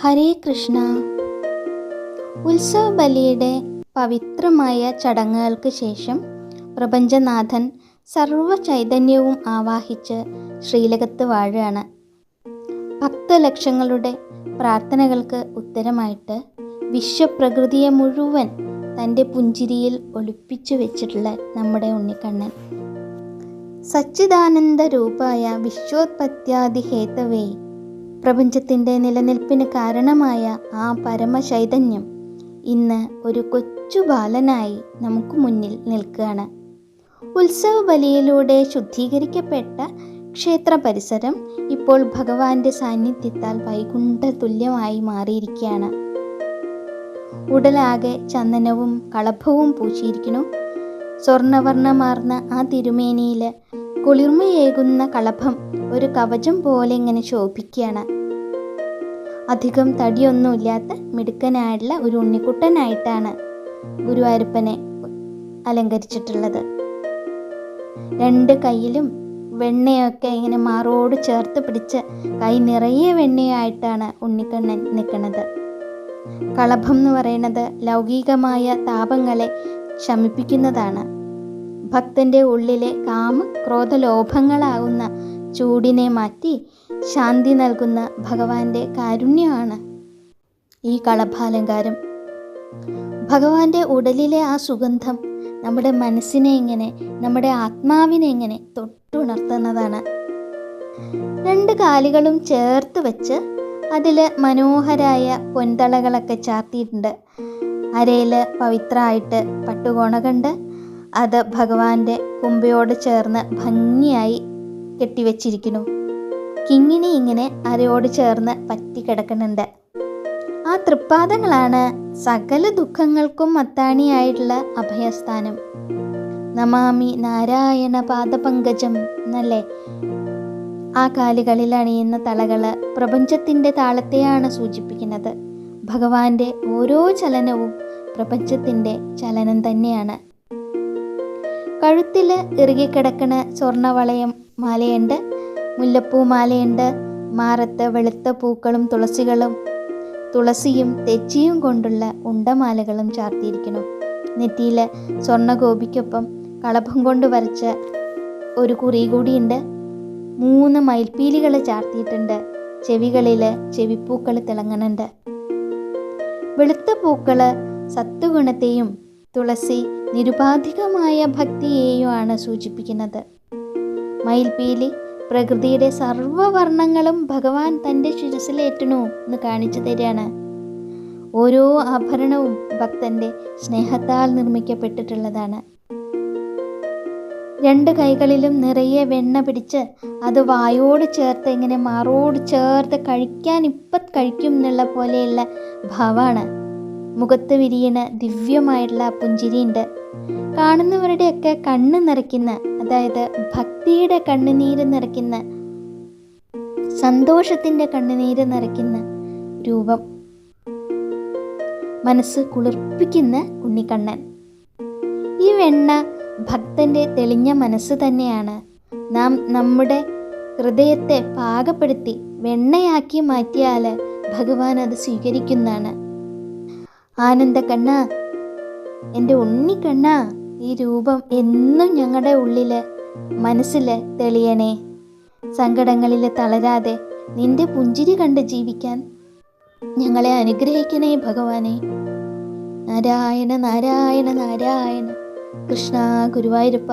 ഹരേ കൃഷ്ണ. ഉത്സവ ബലിയുടെ പവിത്രമായ ചടങ്ങുകൾക്ക് ശേഷം പ്രപഞ്ചനാഥൻ സർവ ചൈതന്യവും ആവാഹിച്ച് ശ്രീലകത്ത് വാഴുകയാണ്. ഭക്തലക്ഷങ്ങളുടെ പ്രാർത്ഥനകൾക്ക് ഉത്തരമായിട്ട് വിശ്വപ്രകൃതിയെ മുഴുവൻ തൻ്റെ പുഞ്ചിരിയിൽ ഒളിപ്പിച്ചു വെച്ചിട്ടുള്ള നമ്മുടെ ഉണ്ണിക്കണ്ണൻ, സച്ചിദാനന്ദ രൂപായ വിശ്വോത്പത്യാദി ഹേതവേ, പ്രപഞ്ചത്തിൻ്റെ നിലനിൽപ്പിന് കാരണമായ ആ പരമചൈതന്യം ഇന്ന് ഒരു കൊച്ചു ബാലനായി നമുക്ക് മുന്നിൽ നിൽക്കുകയാണ്. ഉത്സവ ബലിയിലൂടെ ശുദ്ധീകരിക്കപ്പെട്ട ക്ഷേത്ര പരിസരം ഇപ്പോൾ ഭഗവാന്റെ സാന്നിധ്യത്താൽ വൈകുണ്ഠ തുല്യമായി മാറിയിരിക്കുകയാണ്. ഉടലാകെ ചന്ദനവും കളഭവും പൂശിയിരിക്കുന്നു. സ്വർണ്ണവർണ്ണമാർന്ന ആ തിരുമേനിയിൽ കുളിർമയേകുന്ന കളഭം ഒരു കവചം പോലെ ഇങ്ങനെ ശോഭിക്കുകയാണ്. അധികം തടിയൊന്നുമില്ലാത്ത മിടുക്കനായിട്ടുള്ള ഒരു ഉണ്ണിക്കുട്ടനായിട്ടാണ് ഗുരുവായൂരപ്പനെ അലങ്കരിച്ചിട്ടുള്ളത്. രണ്ട് കൈയിലും വെണ്ണയൊക്കെ ഇങ്ങനെ മാറോട് ചേർത്ത് പിടിച്ച് കൈ നിറയെ വെണ്ണയായിട്ടാണ് ഉണ്ണിക്കണ്ണൻ നിൽക്കുന്നത്. കളഭം എന്ന് പറയുന്നത് ലൗകികമായ താപങ്ങളെ ശമിപ്പിക്കുന്നതാണ്. ഭക്തൻ്റെ ഉള്ളിലെ കാമ ക്രോധ ലോഭങ്ങളാകുന്ന ചൂടിനെ മാറ്റി ശാന്തി നൽകുന്ന ഭഗവാന്റെ കാരുണ്യമാണ് ഈ കളഭാലങ്കാരം. ഭഗവാന്റെ ഉടലിലെ ആ സുഗന്ധം നമ്മുടെ മനസ്സിനെ ഇങ്ങനെ, നമ്മുടെ ആത്മാവിനെ ഇങ്ങനെ തൊട്ടുണർത്തുന്നതാണ്. രണ്ട് കാലുകളും ചേർത്ത് വെച്ച് അതിൽ മനോഹരായ പൊൻതളകളൊക്കെ ചാർത്തിയിട്ടുണ്ട്. അരയിൽ പവിത്രമായിട്ട് പട്ടുകോണകണ്ട് അത് ഭഗവാന്റെ കുമ്പയോട് ചേർന്ന് ഭംഗിയായി കെട്ടിവെച്ചിരിക്കുന്നു. കിങ്ങിണി ഇങ്ങനെ അരയോട് ചേർന്ന് പറ്റിക്കിടക്കുന്നുണ്ട്. ആ തൃപ്പാദങ്ങളാണ് സകല ദുഃഖങ്ങൾക്കും അത്താണിയായിട്ടുള്ള അഭയസ്ഥാനം. നമാമി നാരായണ പാദപങ്കജം എന്നല്ലേ. ആ കാലുകളിൽ അണിയുന്ന തളകൾ പ്രപഞ്ചത്തിൻ്റെ താളത്തെയാണ് സൂചിപ്പിക്കുന്നത്. ഭഗവാന്റെ ഓരോ ചലനവും പ്രപഞ്ചത്തിൻ്റെ ചലനം തന്നെയാണ്. കഴുത്തിൽ ഇറുകിക്കിടക്കണ സ്വർണ്ണവളയം മാലയുണ്ട്, മുല്ലപ്പൂ മാലയുണ്ട്. മാറത്ത് വെളുത്ത പൂക്കളും തുളസിയും തെച്ചിയും കൊണ്ടുള്ള ഉണ്ടമാലകളും ചാർത്തിയിരിക്കുന്നു. നെറ്റിയിൽ സ്വർണ്ണഗോപിക്കൊപ്പം കളഭം കൊണ്ട് വരച്ച ഒരു കുറി കൂടിയുണ്ട്. 3 മയിൽപ്പീലികൾ ചാർത്തിയിട്ടുണ്ട്. ചെവികളിൽ ചെവിപ്പൂക്കൾ തിളങ്ങുന്നുണ്ട്. വെളുത്ത പൂക്കൾ സത്വഗുണത്തെയും തുളസി നിരുപാധികമായ ഭക്തിയെയുമാണ് സൂചിപ്പിക്കുന്നത്. മയിൽപ്പീലി പ്രകൃതിയുടെ സർവ്വവർണ്ണങ്ങളും ഭഗവാൻ തൻ്റെ ശിരസിലേറ്റണു എന്ന് കാണിച്ചു തരികയാണ്. ഓരോ ആഭരണവും ഭക്തൻ്റെ സ്നേഹത്താൽ നിർമ്മിക്കപ്പെട്ടിട്ടുള്ളതാണ്. 2 കൈകളിലും നിറയെ വെണ്ണ പിടിച്ച് അത് വായോട് ചേർത്ത് ഇങ്ങനെ മാറോട് ചേർത്ത് ഇപ്പം കഴിക്കും എന്നുള്ള പോലെയുള്ള ഭാവമാണ്. മുഖത്ത് വിരിയണ ദിവ്യമായിട്ടുള്ള പുഞ്ചിരിയുണ്ട്. കാണുന്നവരുടെയൊക്കെ കണ്ണ് നിറയ്ക്കുന്ന, അതായത് ഭക്തിയുടെ കണ്ണുനീര് നിറയ്ക്കുന്ന, സന്തോഷത്തിൻ്റെ കണ്ണുനീര് നിറയ്ക്കുന്ന രൂപം. മനസ്സ് കുളിർപ്പിക്കുന്ന ഉണ്ണിക്കണ്ണൻ. ഈ വെണ്ണ ഭക്തൻ്റെ തെളിഞ്ഞ മനസ്സ് തന്നെയാണ്. നാം നമ്മുടെ ഹൃദയത്തെ പാകപ്പെടുത്തി വെണ്ണയാക്കി മാറ്റിയാൽ ഭഗവാൻ അത് സ്വീകരിക്കുന്നതാണ്. ആനന്ദക്കണ്ണ, എൻ്റെ ഉണ്ണിക്കണ്ണ, ഈ രൂപം എന്നും ഞങ്ങളുടെ ഉള്ളിൽ മനസ്സിൽ തെളിയണേ. സങ്കടങ്ങളിൽ തളരാതെ നിന്റെ പുഞ്ചിരി കണ്ട് ജീവിക്കാൻ ഞങ്ങളെ അനുഗ്രഹിക്കണേ ഭഗവാനെ. നാരായണ നാരായണ നാരായണ. കൃഷ്ണ ഗുരുവായൂരപ്പ.